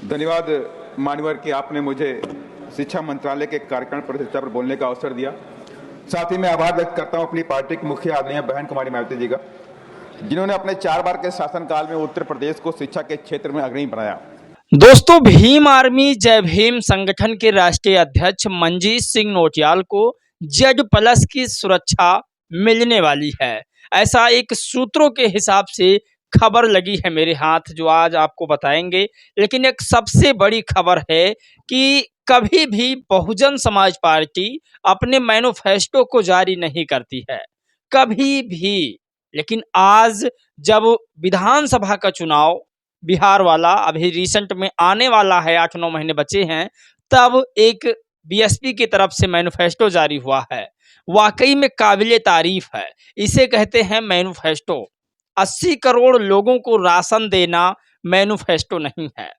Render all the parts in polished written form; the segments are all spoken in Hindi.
धन्यवाद मान्यवर कि आपने मुझे शिक्षा मंत्रालय के कार्यक्रम परिचर्चा पर बोलने का अवसर दिया। साथ ही मैं आभार व्यक्त करता हूं अपनी पार्टी की मुखिया आदरणीय बहन कुमारी मायावती जी का, जिन्होंने अपने 4 बार के शासनकाल में उत्तर प्रदेश को शिक्षा के क्षेत्र में अग्रणी बनाया। दोस्तों, भीम आर्मी जय भीम संगठन के राष्ट्रीय अध्यक्ष मंजीत सिंह नौटियाल को Z+ की सुरक्षा मिलने वाली है, ऐसा एक सूत्रों के हिसाब से खबर लगी है मेरे हाथ, जो आज आपको बताएंगे। लेकिन एक सबसे बड़ी खबर है कि कभी भी बहुजन समाज पार्टी अपने मैनिफेस्टो को जारी नहीं करती है, कभी भी। लेकिन आज जब विधानसभा का चुनाव बिहार वाला अभी रिसेंट में आने वाला है, 8-9 महीने बचे हैं, तब एक बीएसपी की तरफ से मैनिफेस्टो जारी हुआ है। वाकई में काबिले तारीफ है। इसे कहते हैं मैनिफेस्टो। 80 करोड़ लोगों को राशन देना मैनिफेस्टो नहीं है।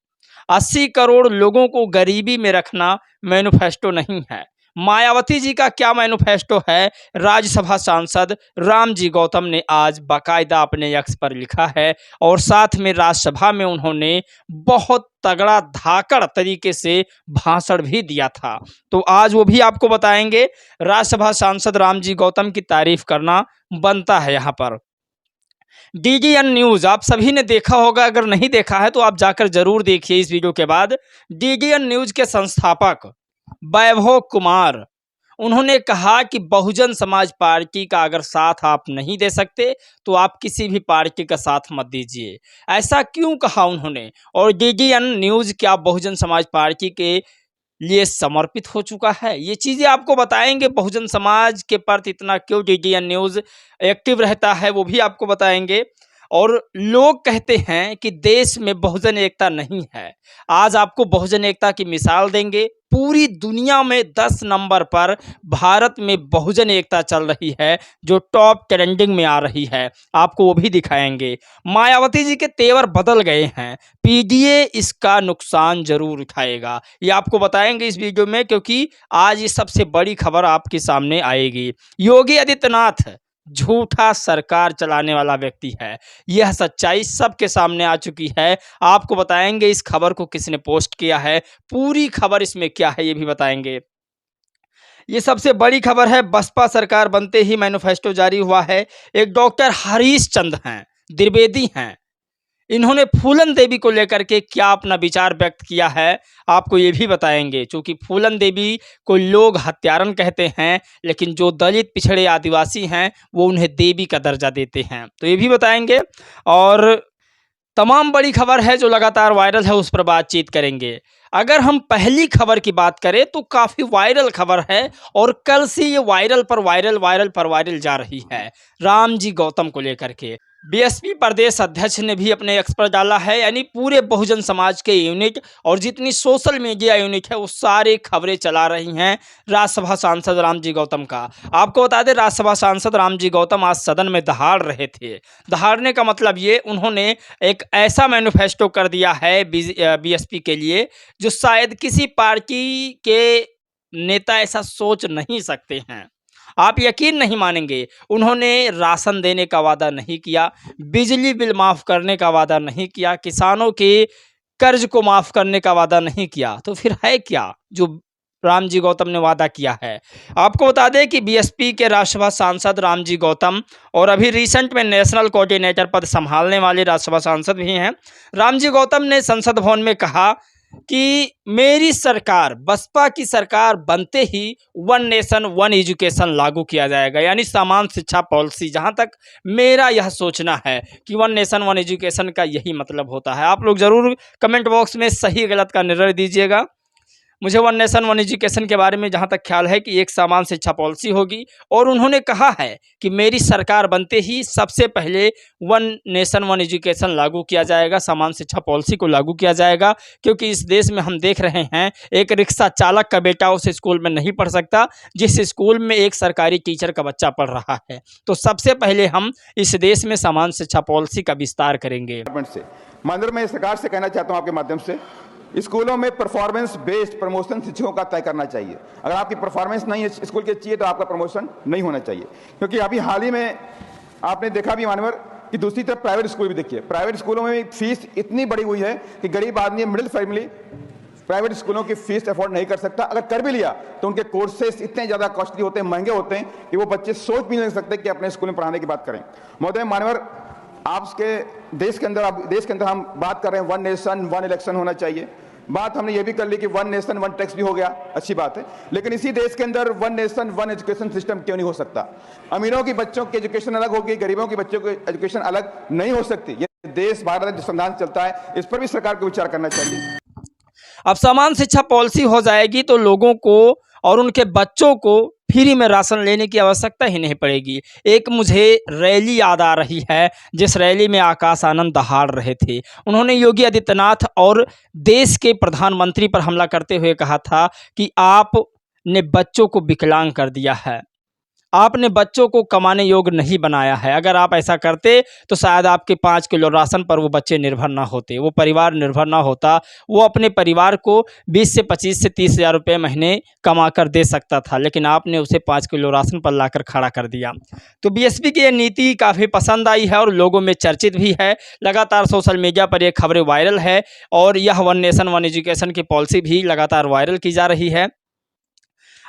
80 करोड़ लोगों को गरीबी में रखना मैनिफेस्टो नहीं है। मायावती जी का क्या मैनिफेस्टो है, राज्यसभा सांसद रामजी गौतम ने आज बाकायदा अपने एक्स पर लिखा है, और साथ में राज्यसभा में उन्होंने बहुत तगड़ा धाकड़ तरीके से भाषण भी दिया था। तो आज वो भी आपको बताएंगे। राज्यसभा सांसद रामजी गौतम की तारीफ करना बनता है यहाँ पर। DDN न्यूज़ आप सभी ने देखा होगा, अगर नहीं देखा है तो आप जाकर जरूर देखिए इस वीडियो के बाद। DDN न्यूज़ के संस्थापक वैभव कुमार, उन्होंने कहा कि बहुजन समाज पार्टी का अगर साथ आप नहीं दे सकते तो आप किसी भी पार्टी का साथ मत दीजिए। ऐसा क्यों कहा उन्होंने, और DDN न्यूज़ क्या बहुजन समाज पार्टी के लिए समर्पित हो चुका है, ये चीज़ें आपको बताएंगे। बहुजन समाज के प्रति इतना क्यों DDN न्यूज़ एक्टिव रहता है, वो भी आपको बताएंगे। और लोग कहते हैं कि देश में बहुजन एकता नहीं है। आज आपको बहुजन एकता की मिसाल देंगे। पूरी दुनिया में 10 नंबर पर भारत में बहुजन एकता चल रही है, जो टॉप ट्रेंडिंग में आ रही है, आपको वो भी दिखाएंगे। मायावती जी के तेवर बदल गए हैं, PDA इसका नुकसान जरूर उठाएगा, ये आपको बताएंगे इस वीडियो में, क्योंकि आज ये सबसे बड़ी खबर आपके सामने आएगी। योगी आदित्यनाथ झूठा सरकार चलाने वाला व्यक्ति है, यह सच्चाई सबके सामने आ चुकी है। आपको बताएंगे इस खबर को किसने पोस्ट किया है, पूरी खबर इसमें क्या है ये भी बताएंगे। ये सबसे बड़ी खबर है। बसपा सरकार बनते ही मैनिफेस्टो जारी हुआ है। एक डॉक्टर हरीश चंद हैं, द्विवेदी हैं, इन्होंने फूलन देवी को लेकर के क्या अपना विचार व्यक्त किया है, आपको ये भी बताएंगे। क्योंकि फूलन देवी को लोग हत्यारन कहते हैं, लेकिन जो दलित पिछड़े आदिवासी हैं वो उन्हें देवी का दर्जा देते हैं, तो ये भी बताएंगे। और तमाम बड़ी खबर है जो लगातार वायरल है, उस पर बातचीत करेंगे। अगर हम पहली खबर की बात करें तो काफ़ी वायरल खबर है, और कल से ये वायरल पर वायरल जा रही है, रामजी गौतम को लेकर के। बीएसपी प्रदेश अध्यक्ष ने भी अपने एक्स पर डाला है, यानी पूरे बहुजन समाज के यूनिट और जितनी सोशल मीडिया यूनिट है वो सारे खबरें चला रही हैं राज्यसभा सांसद रामजी गौतम का। आपको बता दें, राज्यसभा सांसद रामजी गौतम आज सदन में दहाड़ रहे थे। दहाड़ने का मतलब ये, उन्होंने एक ऐसा मैनिफेस्टो कर दिया है बीएसपी के लिए जो शायद किसी पार्टी के नेता ऐसा सोच नहीं सकते हैं। आप यकीन नहीं मानेंगे, उन्होंने राशन देने का वादा नहीं किया, बिजली बिल माफ़ करने का वादा नहीं किया, किसानों के कर्ज को माफ़ करने का वादा नहीं किया। तो फिर है क्या जो रामजी गौतम ने वादा किया है? आपको बता दें कि बीएसपी के राज्यसभा सांसद रामजी गौतम और अभी रिसेंट में नेशनल कोऑर्डिनेटर पद संभालने वाले राज्यसभा सांसद भी हैं। रामजी गौतम ने संसद भवन में कहा कि मेरी सरकार, बसपा की सरकार बनते ही 1 नेशन 1 एजुकेशन लागू किया जाएगा, यानी समान शिक्षा पॉलिसी। जहां तक मेरा यह सोचना है कि 1 नेशन 1 एजुकेशन का यही मतलब होता है। आप लोग ज़रूर कमेंट बॉक्स में सही गलत का निर्णय दीजिएगा। मुझे 1 नेशन 1 एजुकेशन के बारे में जहाँ तक ख्याल है कि एक समान शिक्षा पॉलिसी होगी, और उन्होंने कहा है कि मेरी सरकार बनते ही सबसे पहले 1 नेशन 1 एजुकेशन लागू किया जाएगा, समान शिक्षा पॉलिसी को लागू किया जाएगा। क्योंकि इस देश में हम देख रहे हैं, एक रिक्शा चालक का बेटा उस स्कूल में नहीं पढ़ सकता जिस स्कूल में एक सरकारी टीचर का बच्चा पढ़ रहा है। तो सबसे पहले हम इस देश में समान शिक्षा पॉलिसी का विस्तार करेंगे। मैं सरकार से कहना चाहता हूँ आपके माध्यम से, स्कूलों में परफॉर्मेंस बेस्ड प्रमोशन शिक्षकों का तय करना चाहिए। अगर आपकी परफॉर्मेंस नहीं है स्कूल के चाहिए तो आपका प्रमोशन नहीं होना चाहिए। क्योंकि अभी हाल ही में आपने देखा भी मानवर कि दूसरी तरफ प्राइवेट स्कूल भी देखिए, प्राइवेट स्कूलों में भी फीस इतनी बड़ी हुई है कि गरीब आदमी, मिडिल फैमिली प्राइवेट स्कूलों की फीस अफोर्ड नहीं कर सकता। अगर कर भी लिया तो उनके कोर्सेस इतने ज़्यादा कॉस्टली होते हैं, महंगे होते हैं कि वो बच्चे सोच भी नहीं सकते कि अपने स्कूल में पढ़ाने की बात करें। महोदय मान्यवर, आपके देश के अंदर हम बात कर रहे हैं वन नेशन वन इलेक्शन होना चाहिए। बात हमने ये भी कर ली कि वन नेशन वन टैक्स भी हो गया, अच्छी बात है, लेकिन इसी देश के अंदर one nation one education system क्यों नहीं हो सकता? अमीरों की बच्चों की एजुकेशन अलग होगी, गरीबों की बच्चों की एजुकेशन अलग नहीं हो सकती। ये देश भारत जो संविधान चलता है, इस पर भी सरकार को विचार करना चाहिए। अब समान शिक्षा पॉलिसी हो जाएगी तो लोगों को और उनके बच्चों को फ्री में राशन लेने की आवश्यकता ही नहीं पड़ेगी। एक मुझे रैली याद आ रही है, जिस रैली में आकाश आनंद दहाड़ रहे थे। उन्होंने योगी आदित्यनाथ और देश के प्रधानमंत्री पर हमला करते हुए कहा था कि आपने बच्चों को विकलांग कर दिया है, आपने बच्चों को कमाने योग्य नहीं बनाया है। अगर आप ऐसा करते तो शायद आपके 5 किलो राशन पर वो बच्चे निर्भर ना होते, वो परिवार निर्भर ना होता, वो अपने परिवार को 20 से 25 से 30 हज़ार रुपये महीने कमा कर दे सकता था, लेकिन आपने उसे 5 किलो राशन पर लाकर खड़ा कर दिया। तो बीएसपी की ये नीति काफ़ी पसंद आई है और लोगों में चर्चित भी है। लगातार सोशल मीडिया पर ये खबरें वायरल है और यह वन नेशन वन एजुकेशन की पॉलिसी भी लगातार वायरल की जा रही है।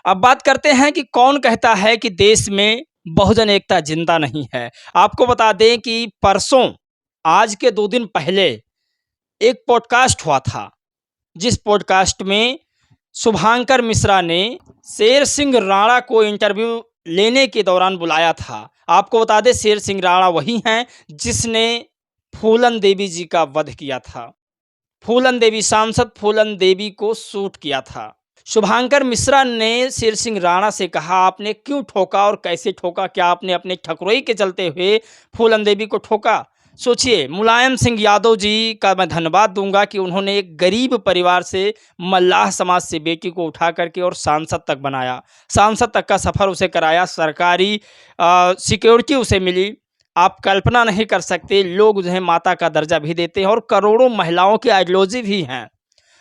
अब बात करते हैं कि कौन कहता है कि देश में बहुजन एकता जिंदा नहीं है। आपको बता दें कि परसों, आज के 2 दिन पहले एक पॉडकास्ट हुआ था, जिस पॉडकास्ट में शुभांकर मिश्रा ने शेर सिंह राणा को इंटरव्यू लेने के दौरान बुलाया था। आपको बता दें, शेर सिंह राणा वही हैं जिसने फूलन देवी जी का वध किया था। फूलन देवी, सांसद फूलन देवी को शूट किया था। शुभांकर मिश्रा ने शेर सिंह राणा से कहा, आपने क्यों ठोका और कैसे ठोका? क्या आपने अपने ठकुराई के चलते हुए फूलन देवी को ठोका? सोचिए, मुलायम सिंह यादव जी का मैं धन्यवाद दूंगा कि उन्होंने एक गरीब परिवार से, मल्लाह समाज से बेटी को उठा करके और सांसद तक बनाया, सांसद तक का सफ़र उसे कराया, सरकारी सिक्योरिटी उसे मिली। आप कल्पना नहीं कर सकते, लोग उन्हें माता का दर्जा भी देते हैं और करोड़ों महिलाओं की आइडियोलॉजी भी हैं।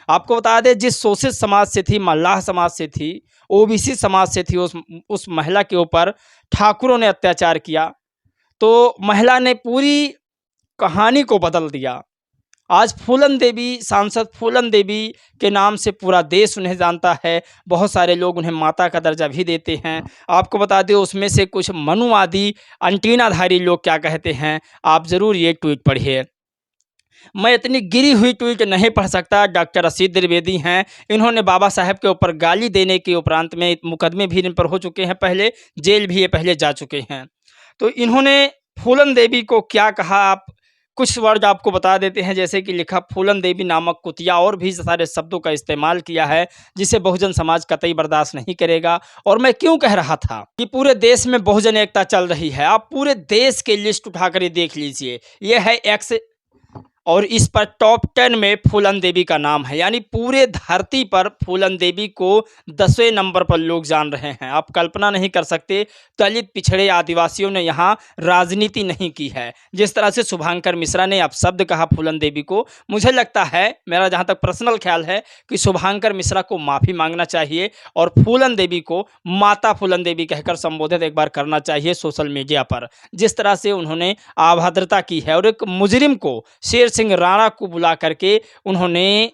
आपको बता दें, जिस शोषित समाज से थी, मल्लाह समाज से थी, ओबीसी समाज से थी, उस महिला के ऊपर ठाकुरों ने अत्याचार किया, तो महिला ने पूरी कहानी को बदल दिया। आज फूलन देवी, सांसद फूलन देवी के नाम से पूरा देश उन्हें जानता है। बहुत सारे लोग उन्हें माता का दर्जा भी देते हैं। आपको बता दें, उसमें से कुछ मनुवादी अंटीनाधारी लोग क्या कहते हैं, आप ज़रूर ये ट्वीट पढ़िए। मैं इतनी गिरी हुई ट्वीट नहीं पढ़ सकता। डॉक्टर असीद द्विवेदी हैं, इन्होंने बाबा साहब के ऊपर गाली देने के उपरांत में मुकदमे भी इन पर हो चुके हैं, पहले जेल भी ये पहले जा चुके हैं। तो इन्होंने फूलन देवी को क्या कहा, आप कुछ वर्ड आपको बता देते हैं। जैसे कि लिखा, फूलन देवी नामक कुतिया, और भी सारे शब्दों का इस्तेमाल किया है जिसे बहुजन समाज कतई बर्दाश्त नहीं करेगा। और मैं क्यों कह रहा था कि पूरे देश में बहुजन एकता चल रही है, आप पूरे देश की लिस्ट उठाकर देख लीजिए। यह है एक्स और इस पर टॉप 10 में फूलन देवी का नाम है, यानी पूरे धरती पर फूलन देवी को 10वें नंबर पर लोग जान रहे हैं। आप कल्पना नहीं कर सकते, दलित पिछड़े आदिवासियों ने यहाँ राजनीति नहीं की है जिस तरह से शुभांकर मिश्रा ने आप शब्द कहा फूलन देवी को। मुझे लगता है, मेरा जहाँ तक पर्सनल ख्याल है, कि शुभांकर मिश्रा को माफ़ी मांगना चाहिए और फूलन देवी को माता फूलन देवी कहकर संबोधित एक बार करना चाहिए सोशल मीडिया पर, जिस तरह से उन्होंने अभद्रता की है। और एक मुजरिम को, शेर सिंह राणा को बुला करके उन्होंने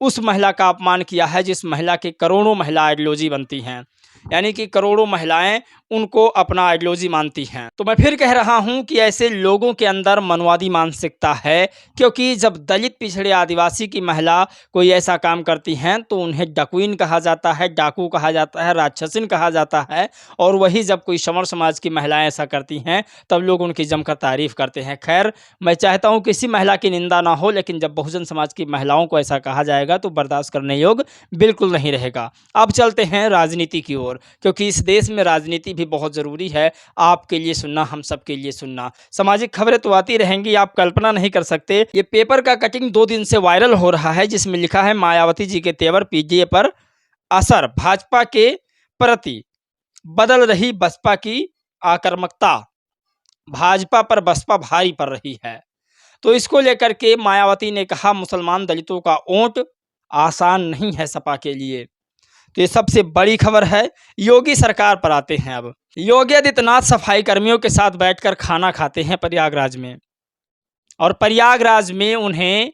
उस महिला का अपमान किया है जिस महिला के करोड़ों महिला आइडियोलॉजी बनती हैं, यानी कि करोड़ों महिलाएं उनको अपना आइडियोलॉजी मानती हैं। तो मैं फिर कह रहा हूं कि ऐसे लोगों के अंदर मनवादी मानसिकता है, क्योंकि जब दलित पिछड़े आदिवासी की महिला कोई ऐसा काम करती हैं तो उन्हें डकुइन कहा जाता है, डाकू कहा जाता है, राक्षसिन कहा जाता है। और वही जब कोई समर समाज की महिलाएं ऐसा करती हैं तब लोग उनकी जमकर तारीफ करते हैं। खैर, मैं चाहता हूँ किसी महिला की निंदा ना हो, लेकिन जब बहुजन समाज की महिलाओं को ऐसा कहा जाएगा तो बर्दाश्त करने योग्य बिल्कुल नहीं रहेगा। अब चलते हैं राजनीति की ओर, क्योंकि इस देश में राजनीति भी बहुत ज़रूरी है। आपके लिए सुनना, हम सब के लिए सुनना। सामाजिक खबरें तो आती रहेंगी, आप कल्पना नहीं कर सकते। ये पेपर का कटिंग 2 दिन से वायरल हो रहा है, जिसमें लिखा है, मायावती जी के तेवर पीडीए पर असर, भाजपा के प्रति बदल रही बसपा की आक्रामकता, भाजपा पर बसपा भारी पड़ रही है। तो इसको लेकर के मायावती ने कहा, मुसलमान दलितों का वोट आसान नहीं है सपा के लिए। तो ये सबसे बड़ी खबर है। योगी सरकार पर आते हैं। अब योगी आदित्यनाथ सफाई कर्मियों के साथ बैठकर खाना खाते हैं प्रयागराज में, और प्रयागराज में उन्हें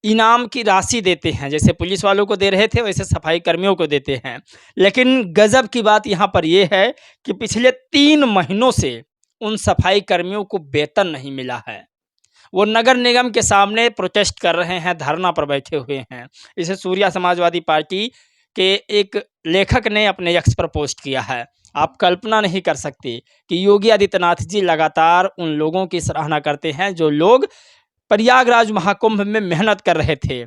इनाम की राशि देते हैं। जैसे पुलिस वालों को दे रहे थे वैसे सफाई कर्मियों को देते हैं। लेकिन गजब की बात यहाँ पर यह है कि पिछले 3 महीनों से उन सफाई कर्मियों को वेतन नहीं मिला है। वो नगर निगम के सामने प्रोटेस्ट कर रहे हैं, धरना पर बैठे हुए हैं। इसे सूर्या समाजवादी पार्टी के एक लेखक ने अपने एक्स पर पोस्ट किया है। आप कल्पना नहीं कर सकते कि योगी आदित्यनाथ जी लगातार उन लोगों की सराहना करते हैं जो लोग प्रयागराज महाकुंभ में मेहनत कर रहे थे,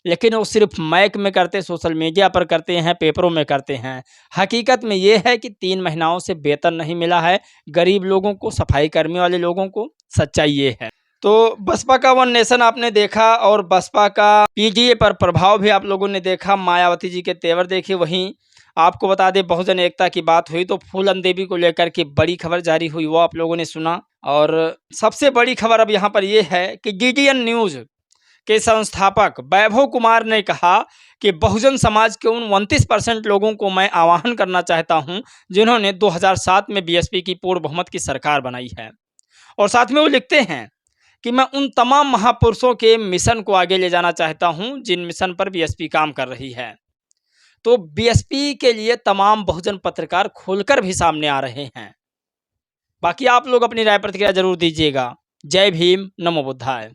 लेकिन वो सिर्फ माइक में करते, सोशल मीडिया पर करते हैं, पेपरों में करते हैं। हकीकत में ये है कि 3 महीनाओं से वेतन नहीं मिला है गरीब लोगों को, सफाई कर्मी वाले लोगों को। सच्चाई ये है। तो बसपा का वन नेशन आपने देखा और बसपा का पीडीए पर प्रभाव भी आप लोगों ने देखा, मायावती जी के तेवर देखे। वहीं आपको बता दें, बहुजन एकता की बात हुई तो फूलन देवी को लेकर के बड़ी खबर जारी हुई, वो आप लोगों ने सुना। और सबसे बड़ी खबर अब यहाँ पर यह है कि डीडीएन न्यूज़ के संस्थापक वैभव कुमार ने कहा कि बहुजन समाज के उन 29% लोगों को मैं आह्वान करना चाहता हूं जिन्होंने 2007 में बीएसपी की पूर्ण बहुमत की सरकार बनाई है। और साथ में वो लिखते हैं कि मैं उन तमाम महापुरुषों के मिशन को आगे ले जाना चाहता हूं जिन मिशन पर बीएसपी काम कर रही है। तो बीएसपी के लिए तमाम बहुजन पत्रकार खुलकर भी सामने आ रहे हैं। बाकी आप लोग अपनी राय प्रतिक्रिया जरूर दीजिएगा। जय भीम, नमो बुद्धाय।